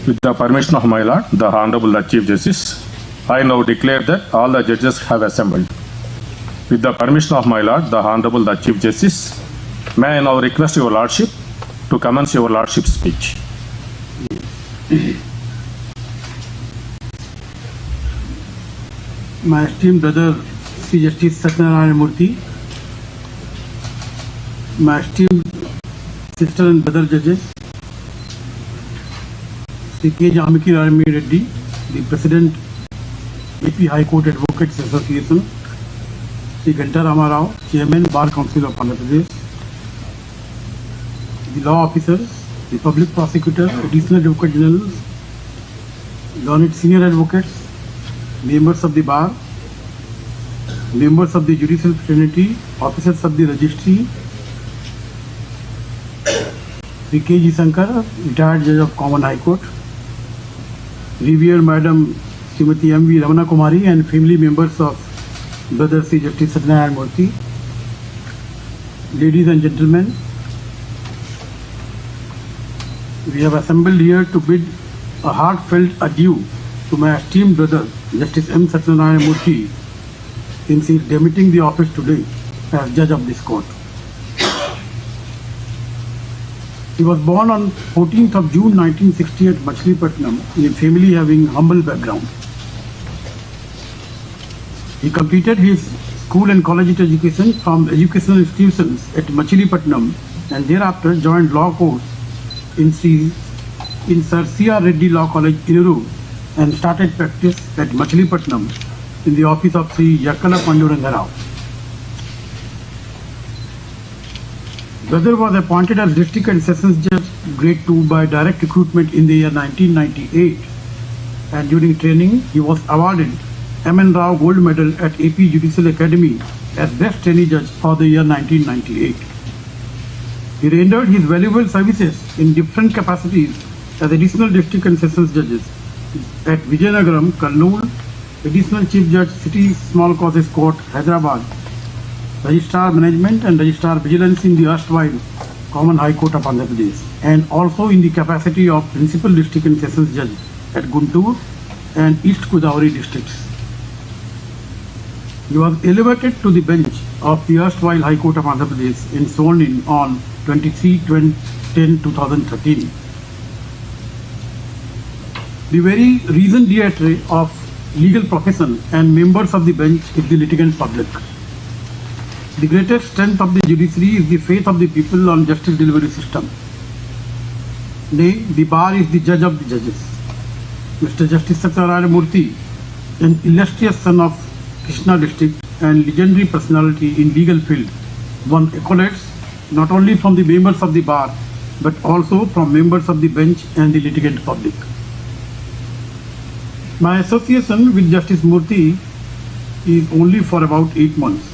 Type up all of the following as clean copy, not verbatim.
With the permission of my Lord, the Honorable Chief Justice, I now declare that all the judges have assembled. With the permission of my Lord, the Honorable Chief Justice, may I now request your Lordship to commence your Lordship's speech. My esteemed brother, Sri Justice Satyanarayana Murthy, my esteemed sister and brother judges, Sri K. Jamiki Rami Reddy, the President, AP High Court Advocates Association, Sri Ganta Rama Rao, Chairman, Bar Council of Andhra Pradesh, the law officers, the public prosecutor, additional advocate generals, learned senior advocates, members of the bar, members of the judicial fraternity, officers of the registry, Sri K.G. Shankar, retired judge of Common High Court, revered Madam Srimati M.V. Ramana Kumari and family members of Brother Sri Justice Satyanarayana Murthy, ladies and gentlemen, we have assembled here to bid a heartfelt adieu to my esteemed brother Justice M.Satyanarayana Murthy since he is demitting the office today as judge of this court. He was born on 14th of June 1960 at Machilipatnam in a family having humble background. He completed his school and college education from educational institutions at Machilipatnam and thereafter joined law course in Sir C.R. Reddy Law College, Inuru, and started practice at Machilipatnam in the office of Sri Yakala Panduranga Rao. Brother was appointed as District and Sessions Judge Grade 2 by direct recruitment in the year 1998, and during training he was awarded M.N. Rao Gold Medal at AP Judicial Academy as Best Trainee Judge for the year 1998. He rendered his valuable services in different capacities as Additional District and Sessions Judges at Vijayanagaram, Kurnool, Additional Chief Judge, City Small Causes Court, Hyderabad, Registrar Management and Registrar Vigilance in the erstwhile Common High Court of Andhra Pradesh, and also in the capacity of Principal District and Sessions Judge at Guntur and East Godavari districts. He was elevated to the bench of the erstwhile High Court of Andhra Pradesh and sworn in on 23/10/2013. The very reason d'etre of legal profession and members of the bench is the litigant public. The greatest strength of the judiciary is the faith of the people on justice delivery system. Nay, the bar is the judge of the judges. Mr. Justice Satyanarayana Murthy, an illustrious son of Krishna district and legendary personality in legal field, won accolades not only from the members of the bar but also from members of the bench and the litigant public. My association with Justice Murthy is only for about 8 months,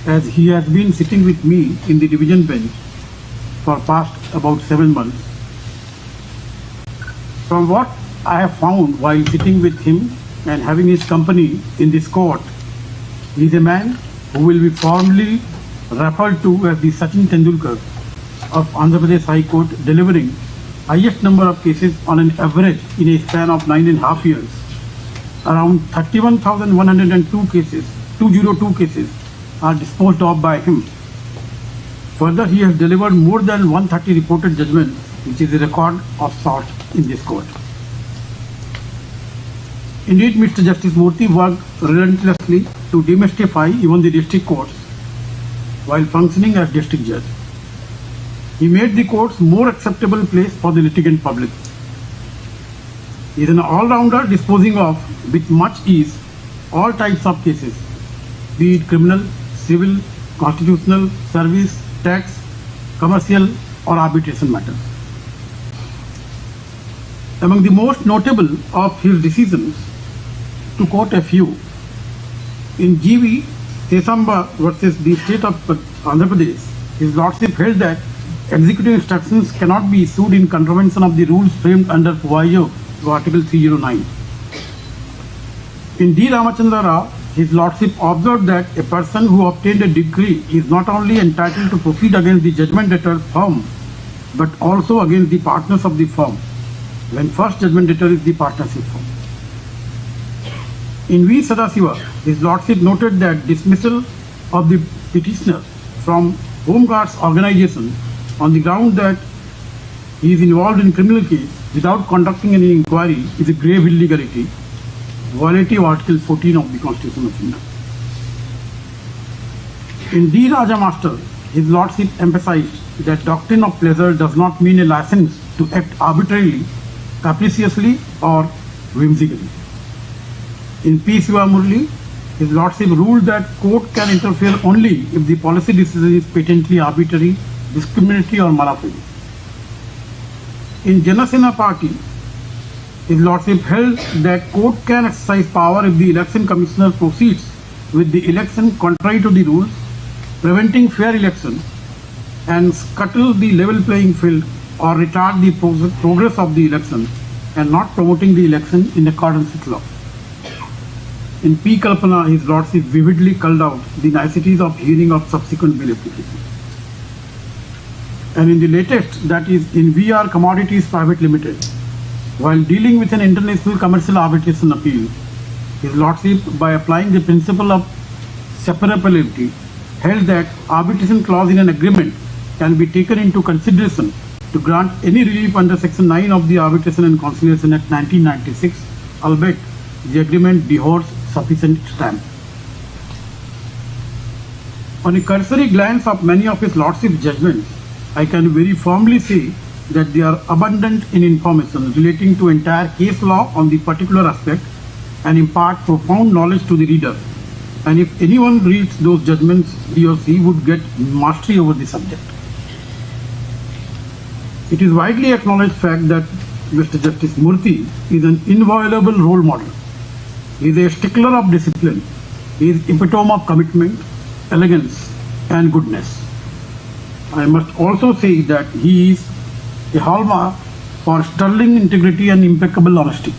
as he has been sitting with me in the division bench for past about 7 months. From what I have found while sitting with him and having his company in this court, he is a man who will be formally referred to as the Sachin Tendulkar of Andhra Pradesh High Court, delivering highest number of cases on an average in a span of 9.5 years. Around 31,102 cases, 202 cases are disposed of by him. Further, he has delivered more than 130 reported judgments, which is a record of sorts in this court. Indeed, Mr. Justice Murthy worked relentlessly to demystify even the district courts while functioning as district judge. He made the courts more acceptable place for the litigant public. He is an all-rounder disposing of, with much ease, all types of cases, be it criminal, civil, constitutional, service, tax, commercial or arbitration matters. Among the most notable of his decisions, to quote a few, in G.V. Sesamba versus the state of Andhra Pradesh, his lordship held that executive instructions cannot be issued in contravention of the rules framed under proviso to Article 309. In D. Ramachandra Rao, his lordship observed that a person who obtained a decree is not only entitled to proceed against the judgment debtor firm, but also against the partners of the firm, when first judgment debtor is the partnership firm. In V. Sadasiva, His Lordship noted that dismissal of the petitioner from Home Guards organization on the ground that he is involved in criminal case without conducting any inquiry is a grave illegality, violative Article 14 of the Constitution of India. In D. Raja Master, His Lordship emphasized that doctrine of pleasure does not mean a license to act arbitrarily, capriciously or whimsically. In P. Siva Murli, His Lordship ruled that court can interfere only if the policy decision is patently arbitrary, discriminatory or malafide. In Janasena Party, His Lordship held that court can exercise power if the election commissioner proceeds with the election contrary to the rules, preventing fair election, and scuttle the level playing field or retard the progress of the election and not promoting the election in accordance with law. In P. Kalpana, His Lordship vividly culled out the niceties of hearing of subsequent bill application. And in the latest, that is in VR Commodities Private Limited, while dealing with an international commercial arbitration appeal, His Lordship, by applying the principle of separability, held that arbitration clause in an agreement can be taken into consideration to grant any relief under Section 9 of the Arbitration and Conciliation Act 1996, albeit the agreement beholds sufficient stamp. On a cursory glance of many of His Lordship's judgments, I can very firmly say that they are abundant in information relating to entire case law on the particular aspect and impart profound knowledge to the reader. And if anyone reads those judgments, he or she would get mastery over the subject. It is widely acknowledged fact that Mr. Justice Murthy is an inviolable role model. He is a stickler of discipline. He is epitome of commitment, elegance and goodness. I must also say that he is a hallmark for sterling integrity and impeccable honesty.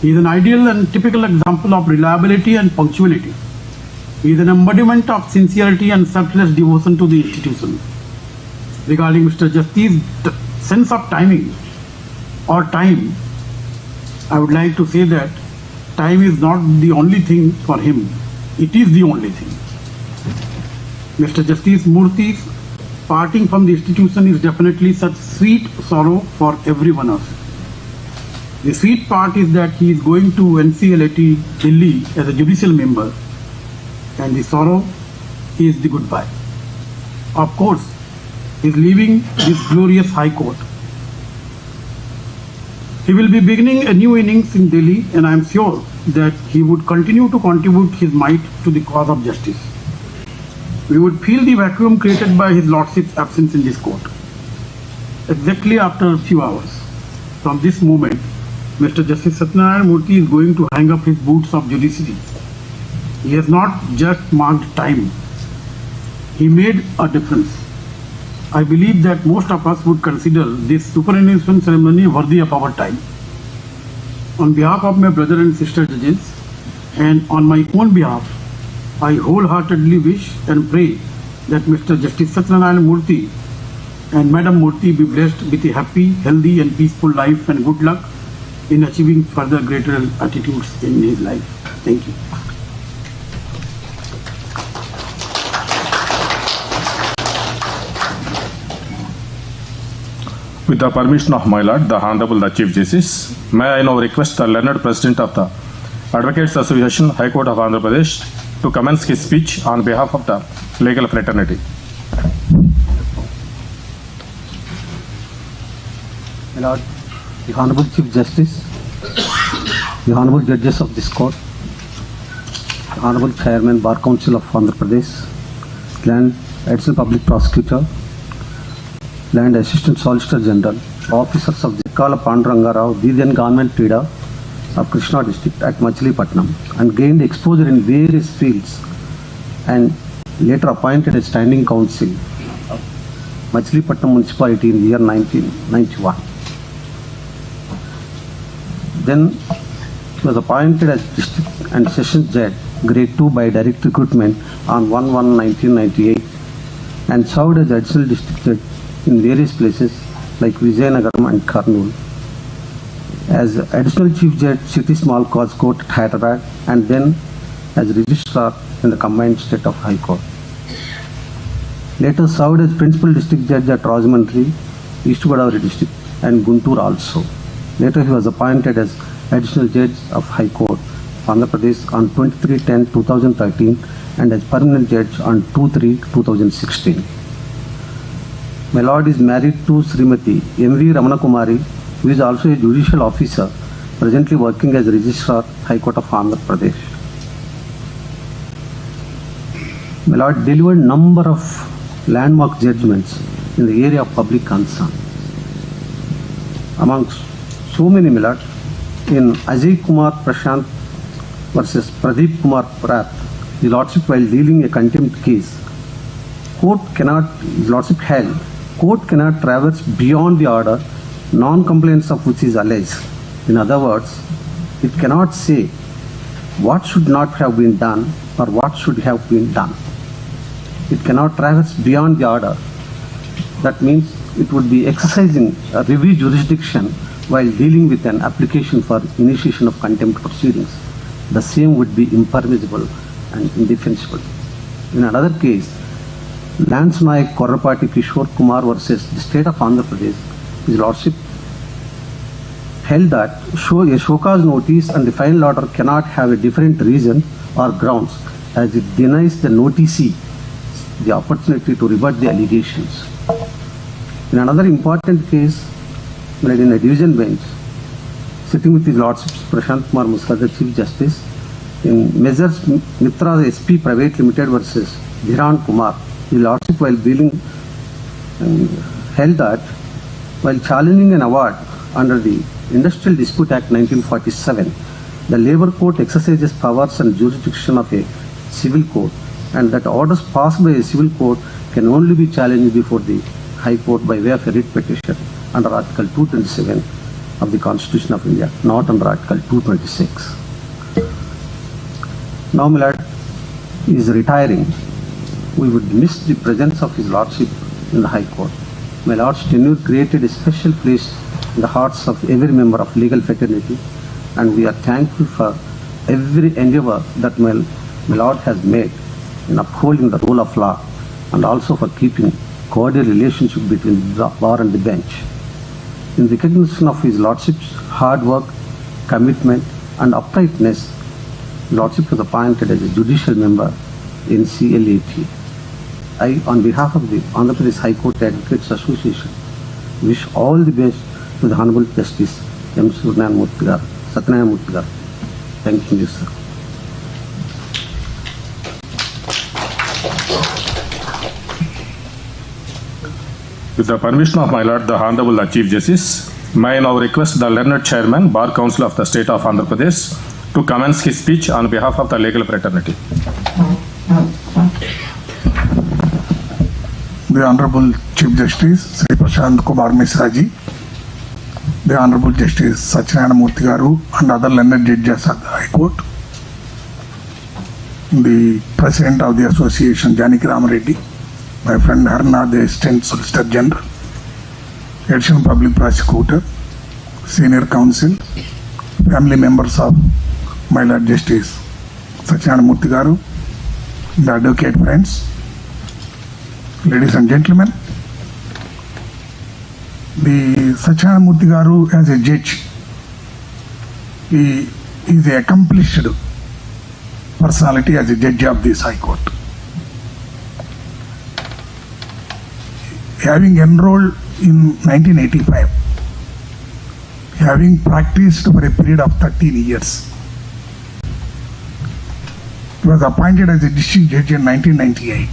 He is an ideal and typical example of reliability and punctuality. He is an embodiment of sincerity and selfless devotion to the institution. Regarding Mr. Justice's sense of timing or time, I would like to say that time is not the only thing for him. It is the only thing. Mr. Justice Murthy's parting from the institution is definitely such sweet sorrow for everyone else. The sweet part is that he is going to NCLAT Delhi as a judicial member, and the sorrow is the goodbye. Of course, he is leaving this glorious High Court. He will be beginning a new innings in Delhi, and I am sure that he would continue to contribute his might to the cause of justice. We would feel the vacuum created by His Lordship's absence in this court. Exactly after a few hours from this moment, Mr. Justice Satyanarayana Murthy is going to hang up his boots of judiciary. He has not just marked time. He made a difference. I believe that most of us would consider this superannuation ceremony worthy of our time. On behalf of my brother and sister judges, and on my own behalf, I wholeheartedly wish and pray that Mr. Justice Satyanarayana Murthy and Madam Murthy be blessed with a happy, healthy and peaceful life and good luck in achieving further greater attitudes in his life. Thank you. With the permission of my Lord, the Hon'ble the Chief Justice, may I now request the learned President of the Advocates Association, High Court of Andhra Pradesh, to commence his speech on behalf of the legal fraternity. My Lord, the Honorable Chief Justice, the Honorable Judges of this Court, the Honorable Chairman, Bar Council of Andhra Pradesh, Land Additional Public Prosecutor, Land Assistant Solicitor General, officers of Jakkala Pandurangarao, then Government Leader of Krishna District at Machilipatnam, and gained exposure in various fields and later appointed a standing council of Machilipatnam Municipality in the year 1991. Then he was appointed as District and Sessions Judge, Grade 2 by direct recruitment on 1/1/1998 and served as Additional District Judge in various places like Vizianagaram and Kurnool. as Additional Chief Judge, City Small Cause Court at Hyderabad, and then as Registrar in the Combined State of High Court. Later served as Principal District Judge at Rajahmundry, East Godavari District, and Guntur also. Later he was appointed as Additional Judge of High Court, Andhra Pradesh on 23/10/2013 and as Permanent Judge on 2/3/2016. My Lord is married to Srimati M.V. Ramanakumari, who is also a judicial officer, presently working as Registrar, High Court of Andhra Pradesh. My Lord delivered number of landmark judgments in the area of public concern. Amongst so many, my Lord, in Ajay Kumar Prashant versus Pradeep Kumar Prath, the Lordship, while dealing a contempt case, Lordship held, court cannot traverse beyond the order, non-compliance of which is alleged. In other words, it cannot say what should not have been done or what should have been done. It cannot traverse beyond the order. That means it would be exercising a review jurisdiction while dealing with an application for initiation of contempt proceedings. The same would be impermissible and indefensible. In another case, Lance Naik Korrapati Kishore Kumar versus the State of Andhra Pradesh, His Lordship held that a show cause notice and the final order cannot have a different reason or grounds, as it denies the noticee the opportunity to rebut the allegations. In another important case, in a division bench, sitting with His Lordship Prashant Kumar Musla, the Chief Justice, in Measures Mitra SP Private Limited versus Dhiran Kumar, His Lordship, while dealing, held that while challenging an award under the Industrial Dispute Act 1947, the Labour Court exercises powers and jurisdiction of a civil court, and that orders passed by a civil court can only be challenged before the High Court by way of a writ petition under Article 227 of the Constitution of India, not under Article 226. Now, my Lord is retiring. We would miss the presence of His Lordship in the High Court. My Lord's tenure created a special place in the hearts of every member of legal fraternity, and we are thankful for every endeavor that my Lord has made in upholding the rule of law and also for keeping cordial relationship between the bar and the bench. In recognition of His Lordship's hard work, commitment and uprightness, Lordship was appointed as a judicial member in CLAT. I, on behalf of the Andhra Pradesh High Court Advocates Association, wish all the best to the Honorable Justice M.Satyanarayana. Thank you, sir. With the permission of my Lord, the Honorable Chief Justice, may I now request the learned Chairman, Bar Council of the State of Andhra Pradesh, to commence his speech on behalf of the legal fraternity. The Honorable Chief Justice Sri Prashant Kumar Misra ji, the Honorable Justice Satyanarayana Murthy garu and other learned judges of the High Court, the President of the Association Janaki Ramareddy, my friend Harna, the Assistant Solicitor General, Additional Public Prosecutor, Senior Counsel, family members of my Lord Justice Satyanarayana Murthy garu, the advocate friends, ladies and gentlemen. The Satyanarayana Murthy garu as a judge, he is an accomplished personality as a judge of this High Court. Having enrolled in 1985, having practiced for a period of 13 years, he was appointed as a district judge in 1998.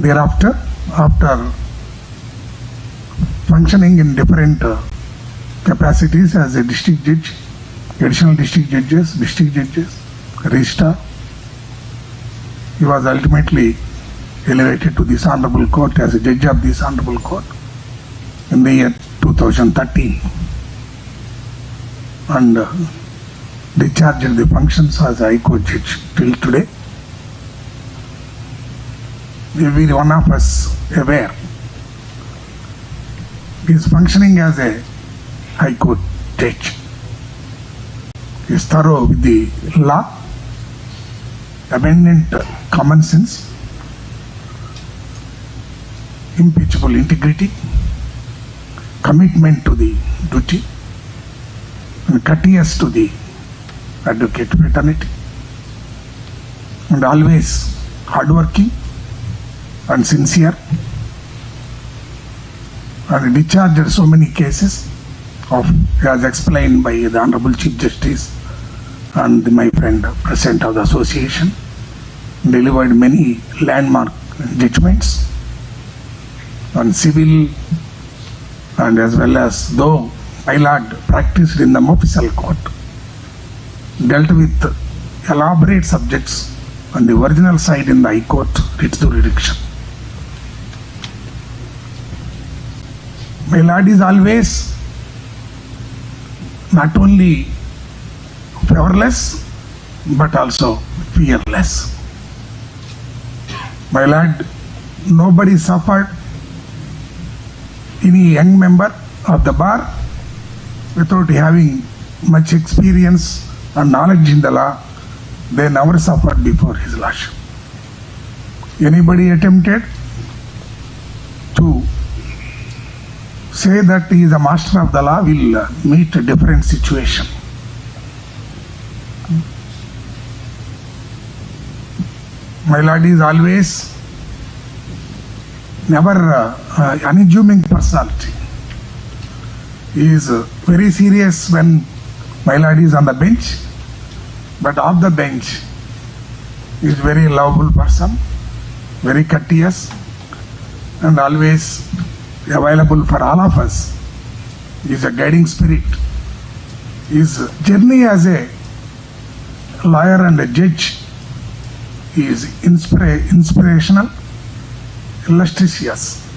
Thereafter, after functioning in different capacities as a district judge, additional district judges, registrar, he was ultimately elevated to this Honorable Court as a judge of this Honorable Court in the year 2013 and discharged the functions as a High Court judge till today. Every one of us aware he is functioning as a High Court judge. He is thorough with the law, abundant common sense, impeachable integrity, commitment to the duty, and courteous to the advocate fraternity, and always hardworking and sincere, and discharged so many cases of, as explained by the Honorable Chief Justice and my friend President of the Association, delivered many landmark judgments on civil and as well as, though my lord practiced in the official court, dealt with elaborate subjects on the original side in the High Court its jurisdiction. My lord is always not only fearless but also fearless. My lord, nobody suffered, any young member of the bar, without having much experience and knowledge in the law, they never suffered before his lordship. Anybody attempted to say that he is a master of the law will meet a different situation. My lord is always never unassuming personality. He is very serious when my lord is on the bench, but off the bench he is very lovable person, very courteous, and always available for all of us. He is a guiding spirit. His journey as a lawyer and a judge is inspirational, illustrious.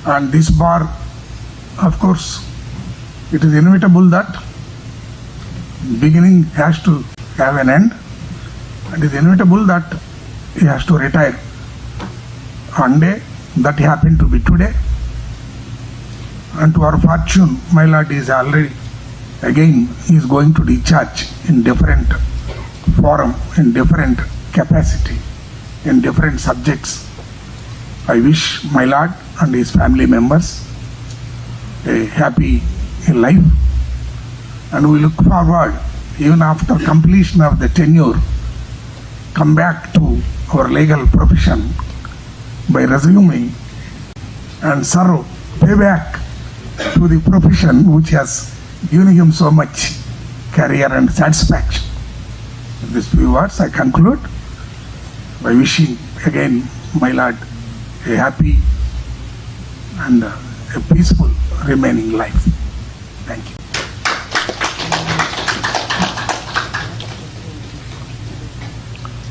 And this bar, of course, it is inevitable that beginning has to have an end. It is inevitable that he has to retire one day. That happened to be today. And to our fortune, my lord is already, again, he is going to discharge in different forum, in different capacity, in different subjects. I wish my lord and his family members a happy life, and we look forward, even after completion of the tenure, come back to our legal profession by resuming and serve, pay back to the profession which has given him so much career and satisfaction. With these few words, I conclude by wishing again, my lord, a happy and a peaceful remaining life. Thank you.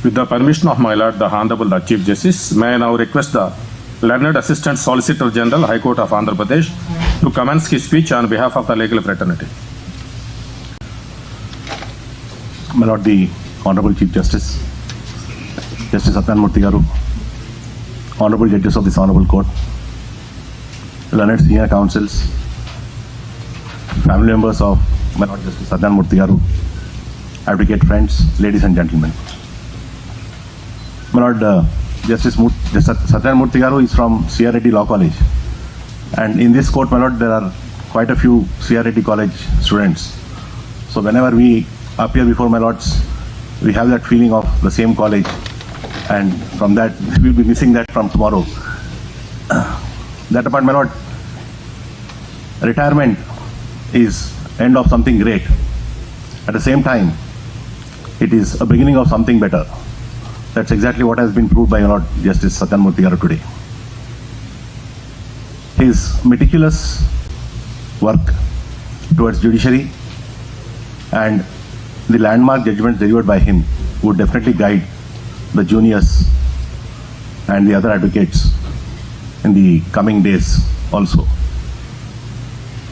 With the permission of my lord, the Hon'ble the Chief Justice, may I now request the learned Assistant Solicitor General, High Court of Andhra Pradesh, to commence his speech on behalf of the legal fraternity. My lord, the Honorable Chief Justice, Justice Satyanarayana Garu, Honorable Judges of this Honorable Court, learned Senior Counsels, family members of my lord Justice Satyanarayana Garu, advocate friends, ladies and gentlemen. My lord, Justice Satyanarayana Garu is from CRT Law College, and in this court, my lord, there are quite a few CRT College students. So whenever we appear before my lords, we have that feeling of the same college, and from that we will be missing that from tomorrow. That apart, my lord, retirement is end of something great. At the same time, it is a beginning of something better. That's exactly what has been proved by your Lord Justice Satyanarayana Garu today. His meticulous work towards judiciary and the landmark judgments delivered by him would definitely guide the juniors and the other advocates in the coming days also.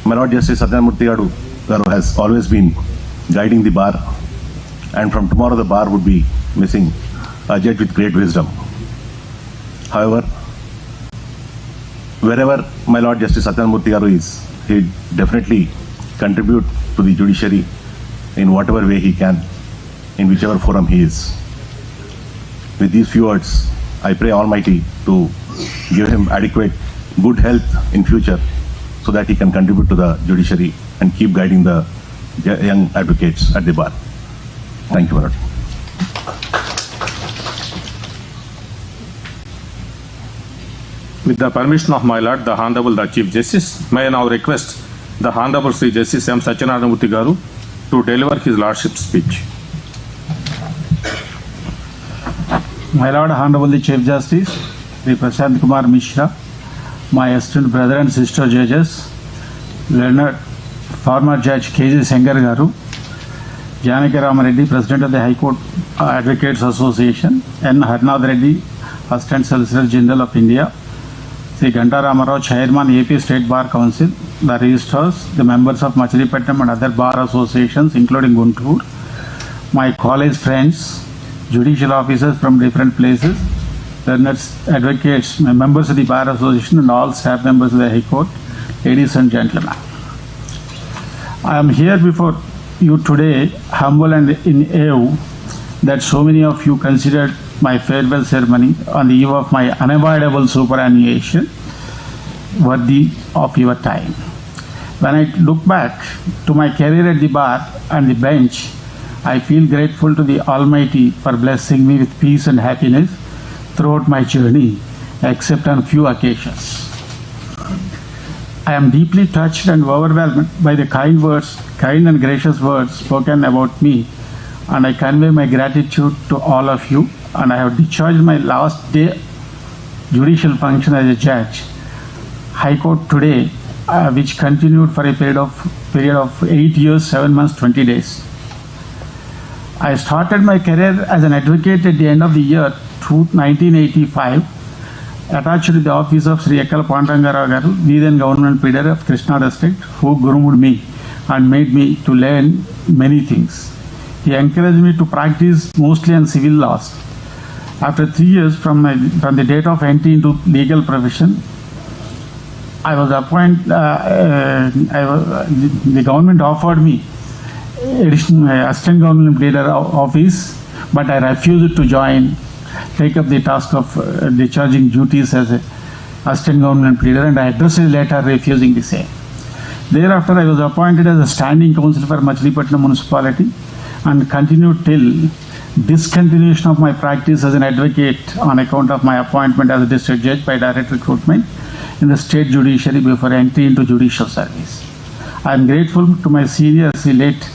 My Lord Justice Satyanarayana Garu has always been guiding the bar, and from tomorrow the bar would be missing a judge with great wisdom. However, wherever my Lord Justice Satyanarayana Garu is, he definitely contribute to the judiciary in whatever way he can, in whichever forum he is. With these few words, I pray Almighty to give him adequate good health in future so that he can contribute to the judiciary and keep guiding the young advocates at the bar. Thank you, Murthy. With the permission of my Lord, the Hon'ble the Chief Justice, may I now request the Hon'ble Sri Justice M.Satyanarayana garu to deliver his Lordship's speech. My Lord, Hon'ble the Chief Justice, Sri Prashant Kumar Mishra, my esteemed brother and sister judges, learned former Judge K.J. Sengar garu, Janaki Rama Reddy, President of the High Court Advocates Association, and Harnath Reddy, Assistant Solicitor General of India, Sri Ganta Ramarao, Chairman AP State Bar Council, the registrars, the members of Machilipatnam and other bar associations including Guntur, my college friends, judicial officers from different places, learners, advocates, members of the bar association and all staff members of the High Court, ladies and gentlemen. I am here before you today, humble and in awe that so many of you considered my farewell ceremony on the eve of my unavoidable superannuation worthy of your time. When I look back to my career at the bar and the bench, I feel grateful to the Almighty for blessing me with peace and happiness throughout my journey, except on few occasions. I am deeply touched and overwhelmed by the kind and gracious words spoken about me, and I convey my gratitude to all of you. And I have discharged my last day judicial function as a judge, High Court today, which continued for a period of 8 years, 7 months, 20 days. I started my career as an advocate at the end of the year 1985, attached to the office of Sri Ekkala Pandangarao garu, the then government leader of Krishna district, who groomed me and made me to learn many things. He encouraged me to practice mostly on civil laws. After 3 years from the date of entry into legal profession, I was appointed. The government offered me assistant government leader office, but I refused to take up the task of discharging duties as a assistant government leader, and I addressed a letter refusing the same. Thereafter, I was appointed as a standing counsel for Machilipatnam municipality and continued till discontinuation of my practice as an advocate on account of my appointment as a district judge by direct recruitment in the state judiciary before entry into judicial service. I am grateful to my senior, the late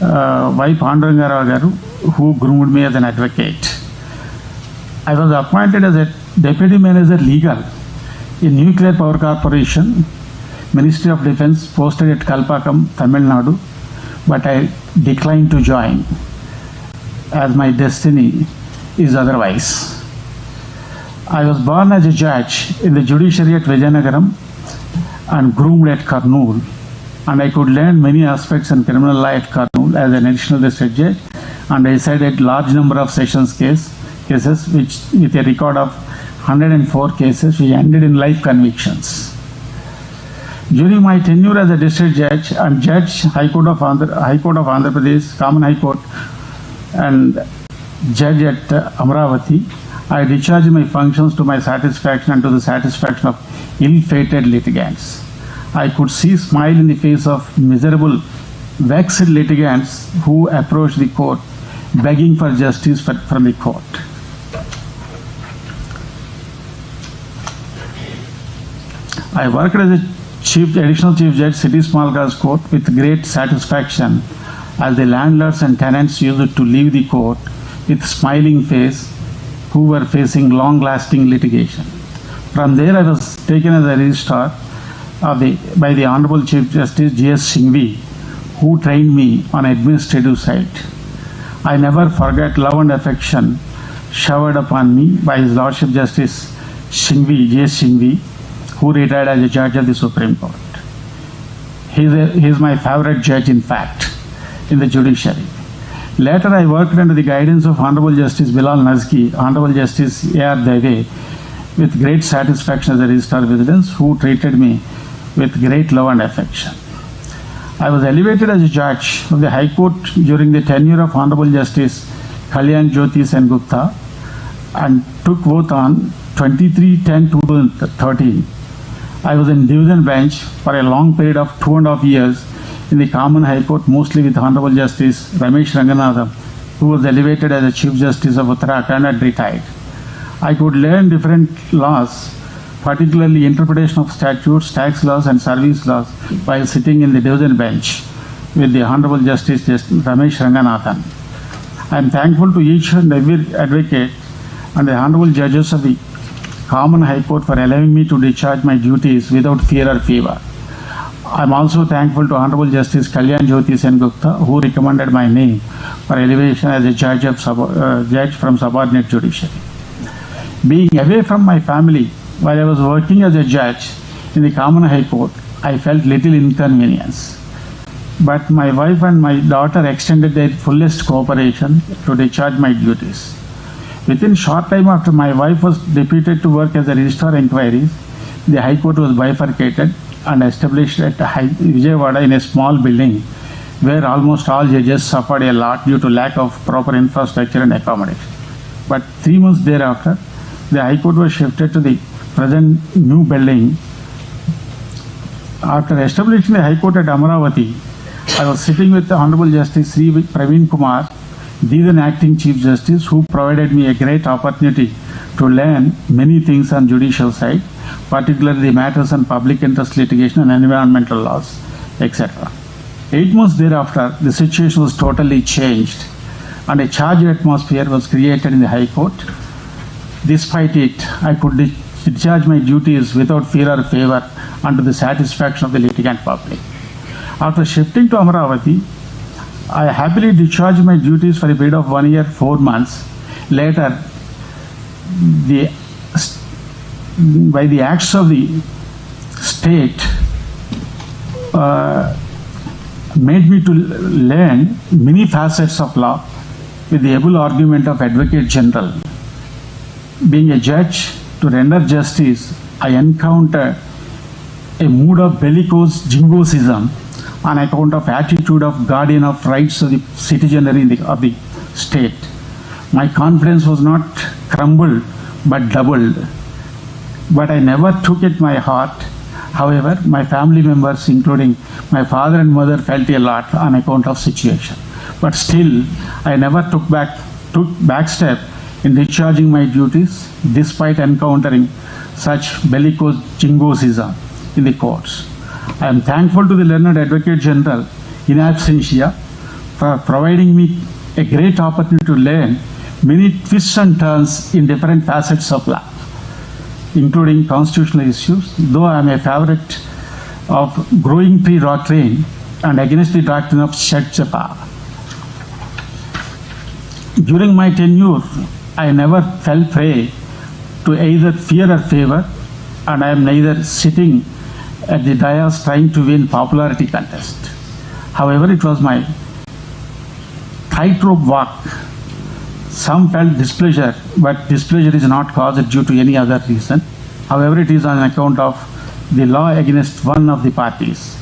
Y. Pandangarao garu, who groomed me as an advocate. I was appointed as a deputy manager legal in Nuclear Power Corporation, Ministry of Defence, posted at Kalpakam, Tamil Nadu, but I declined to join, as my destiny is otherwise. I was born as a judge in the judiciary at Vijayanagaram and groomed at Kurnool, and I could learn many aspects in criminal law at Kurnool as an additional district judge, and I decided large number of sessions cases which with a record of 104 cases which ended in life convictions. During my tenure as a district judge and judge High Court of Andhra Pradesh, Common High Court, and judge at Amravati, I discharged my functions to my satisfaction and to the satisfaction of ill-fated litigants. I could see smile in the face of miserable, vexed litigants who approached the court begging for justice from the court. I worked as a additional chief judge, City Small Cause Court, with great satisfaction, as the landlords and tenants used to leave the court with smiling face who were facing long-lasting litigation. From there, I was taken as a registrar by the Honorable Chief Justice G.S. Singhvi, who trained me on administrative side. I never forget love and affection showered upon me by His Lordship Justice Singhvi, G.S. Singhvi, who retired as a judge of the Supreme Court. He is my favorite judge, in fact, in the judiciary. Later, I worked under the guidance of Honorable Justice Bilal Nazki, Honorable Justice A.R. Dave, with great satisfaction as a registrar of residence, who treated me with great love and affection. I was elevated as a judge of the High Court during the tenure of Honorable Justice Kalyan Jyoti Sengupta and took oath on 23/10/2013. I was in division bench for a long period of 2.5 years in the Common High Court, mostly with Honorable Justice Ramesh Ranganathan, who was elevated as a Chief Justice of Uttarakhand and retired. I could learn different laws, particularly interpretation of statutes, tax laws and service laws while sitting in the division bench with the Honorable Justice Ramesh Ranganathan. I am thankful to each and every advocate and the Honorable Judges of the Common High Court for allowing me to discharge my duties without fear or favor. I am also thankful to Honorable Justice Kalyan Jyoti Sengupta, who recommended my name for elevation as a judge from subordinate judiciary. Being away from my family while I was working as a judge in the Common High Court, I felt little inconvenience. But my wife and my daughter extended their fullest cooperation to discharge my duties. Within short time after my wife was deputed to work as a registrar inquiries, the High Court was bifurcated and established at Vijayawada in a small building where almost all judges suffered a lot due to lack of proper infrastructure and accommodation. But 3 months thereafter, the High Court was shifted to the present new building. After establishing the High Court at Amaravati, I was sitting with the Honorable Justice Sri Praveen Kumar, then acting Chief Justice, who provided me a great opportunity to learn many things on judicial side, particularly the matters on public interest litigation and environmental laws, etc. 8 months thereafter, the situation was totally changed and a charged atmosphere was created in the High Court. Despite it, I could discharge my duties without fear or favor and to the satisfaction of the litigant public. After shifting to Amaravati, I happily discharged my duties for a period of 1 year, 4 months. Later, by the acts of the state, made me to learn many facets of law with the able argument of Advocate General. Being a judge, to render justice, I encountered a mood of bellicose jingoism on account of attitude of guardian of rights of the citizenry of the state. My confidence was not crumbled but doubled. But I never took it my heart. However, my family members, including my father and mother, felt a lot on account of situation. But still, I never took back step in discharging my duties, despite encountering such bellicose jingoism in the courts. I am thankful to the learned Advocate General in absentia for providing me a great opportunity to learn many twists and turns in different facets of law, including constitutional issues, though I am a favorite of growing tree doctrine and against the doctrine of Shatjapa. During my tenure, I never fell prey to either fear or favor, and I am neither sitting at the dais trying to win popularity contest. However, it was my tightrope walk. Some felt displeasure, but displeasure is not caused due to any other reason. However, it is on account of the law against one of the parties.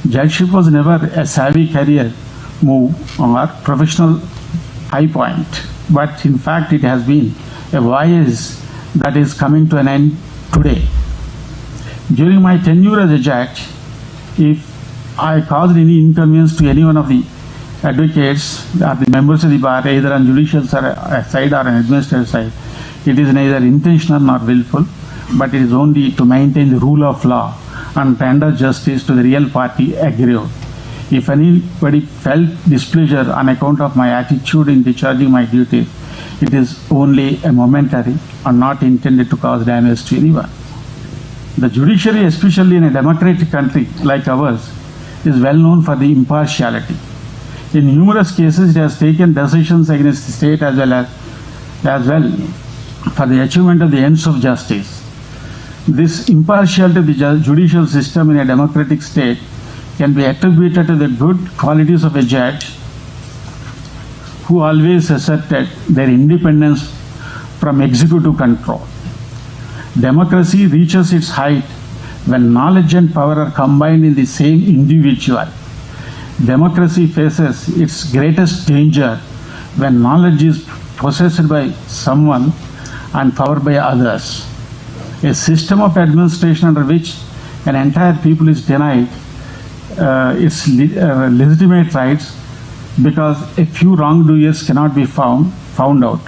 Judgeship was never a savvy career move or professional high point, but in fact it has been a voyage that is coming to an end today. During my tenure as a judge, if I caused any inconvenience to any one of the advocates or the members of the bar, either on judicial side or on administrative side, it is neither intentional nor willful, but it is only to maintain the rule of law and render justice to the real party aggrieved. If anybody felt displeasure on account of my attitude in discharging my duties, it is only a momentary and not intended to cause damage to anyone. The judiciary, especially in a democratic country like ours, is well known for the impartiality. In numerous cases, it has taken decisions against the state as well for the achievement of the ends of justice. This impartiality of the judicial system in a democratic state can be attributed to the good qualities of a judge who always asserted their independence from executive control. Democracy reaches its height when knowledge and power are combined in the same individual. democracy faces its greatest danger when knowledge is possessed by someone and powered by others. A system of administration under which an entire people is denied its legitimate rights because a few wrongdoers cannot be found out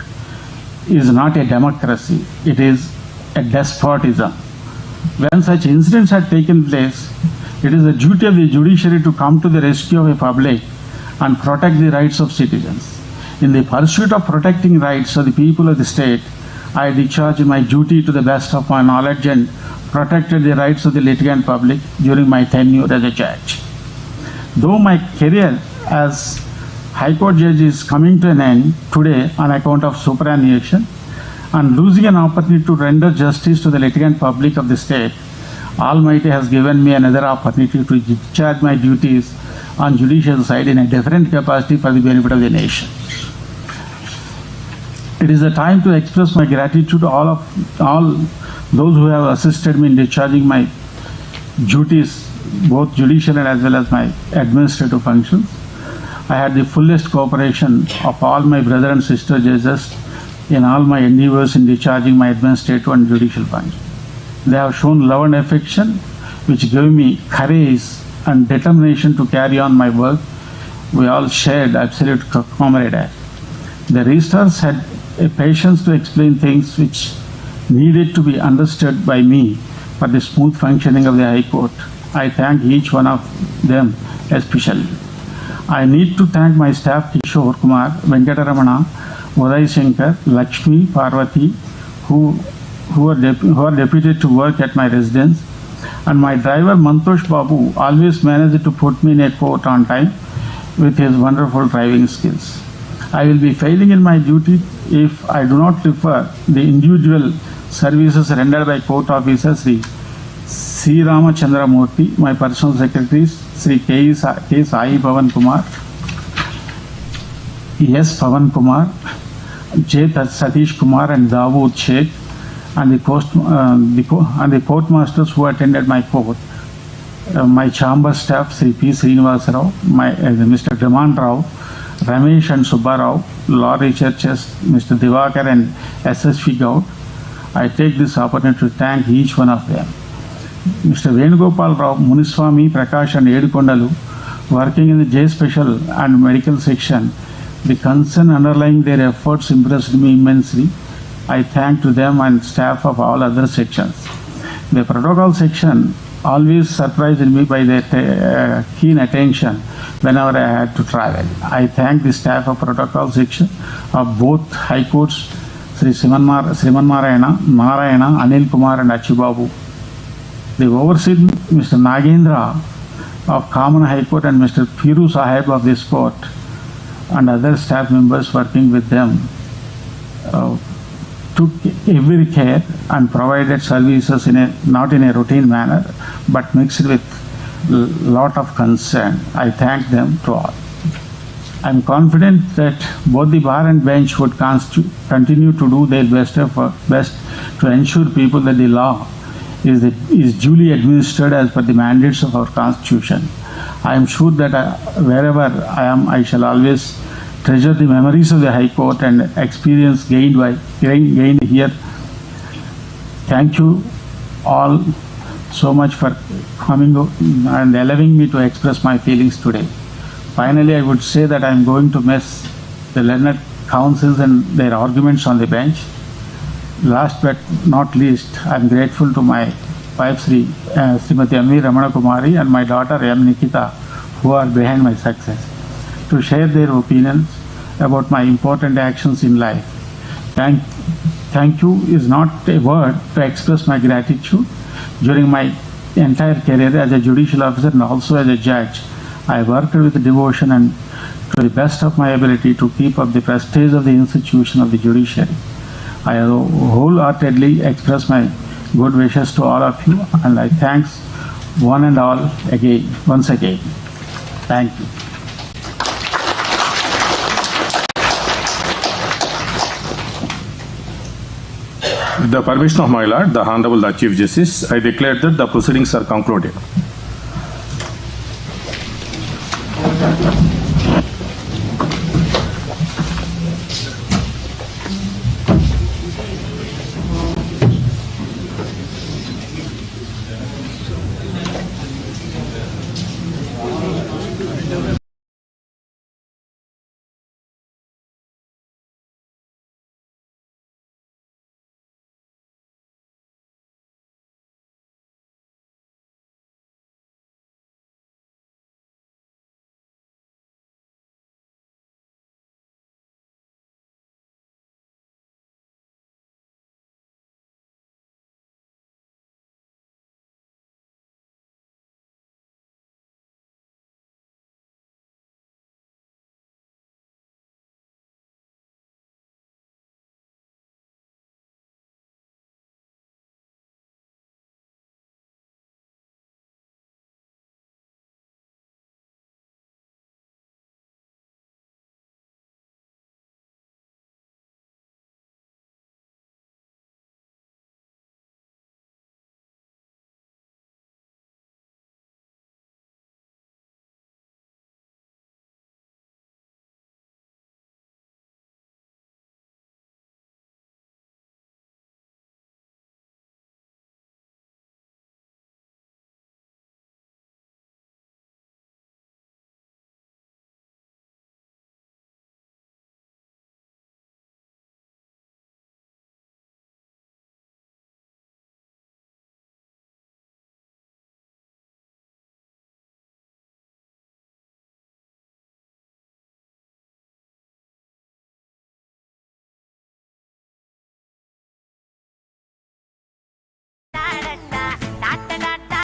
is not a democracy, it is a despotism. When such incidents have taken place, it is the duty of the judiciary to come to the rescue of a public and protect the rights of citizens. In the pursuit of protecting rights of the people of the state, I discharged my duty to the best of my knowledge and protected the rights of the litigant public during my tenure as a judge. Though my career as High Court judge is coming to an end today on account of superannuation and losing an opportunity to render justice to the litigant public of the state, Almighty has given me another opportunity to discharge my duties on judicial side in a different capacity for the benefit of the nation. It is a time to express my gratitude to all those who have assisted me in discharging my duties, both judicial and as well as my administrative functions. I had the fullest cooperation of all my brother and sister judges in all my endeavors in discharging my administrative and judicial functions. They have shown love and affection, which gave me courage and determination to carry on my work. We all shared absolute camaraderie. The registrars had a patience to explain things which needed to be understood by me for the smooth functioning of the High Court. I thank each one of them especially. I need to thank my staff Kishore Kumar, Venkataramana, Uday Shankar, Lakshmi, Parvati, who are deputed to work at my residence, and my driver Mantosh Babu always managed to put me in a court on time with his wonderful driving skills. I will be failing in my duty if I do not refer the individual services rendered by court officers Sri Ramachandra Murthy, my personal secretaries Sri K. Sai Pavan Kumar, S. Pavan Kumar, J. Satish Kumar and Dawood Sheikh, and the courtmasters who attended my court, my chamber staff Sri P. Srinivasa Rao, Mr. Raman Rao, Ramesh and Subba Rao, law researchers Mr. Divakar and SSV Gaud. I take this opportunity to thank each one of them. Mr. Venugopal Rao, Muniswami, Prakash and Edukondalu, working in the J Special and Medical section, the concern underlying their efforts impressed me immensely. I thank to them and staff of all other sections. The protocol section always surprised me by their keen attention whenever I had to travel. I thank the staff of protocol section of both High Courts, Sri Srimanarayana, Narayana, Anil Kumar and Achibabu. The overseer Mr. Nagendra of Common High Court and Mr. Piru Sahib of this court and other staff members working with them took every care and provided services not in a routine manner but mixed with lot of concern. I thank them to all. I am confident that both the bar and bench would continue to do their best to ensure people that the law is duly administered as per the mandates of our Constitution. I am sure that wherever I am, I shall always treasure the memories of the High Court and experience gained here. Thank you all so much for coming and allowing me to express my feelings today. Finally, I would say that I am going to miss the learned counsels and their arguments on the bench. Last but not least, I am grateful to my wife Srimati M. Ramana Kumari and my daughter M. Nikita, who are behind my success, to share their opinions about my important actions in life. Thank you is not a word to express my gratitude. During my entire career as a judicial officer and also as a judge, I worked with devotion and to the best of my ability to keep up the prestige of the institution of the judiciary. I wholeheartedly express my good wishes to all of you, and I thanks one and all once again. Thank you. With the permission of my Lord, the Hon'ble the Chief Justice, I declare that the proceedings are concluded. Sir.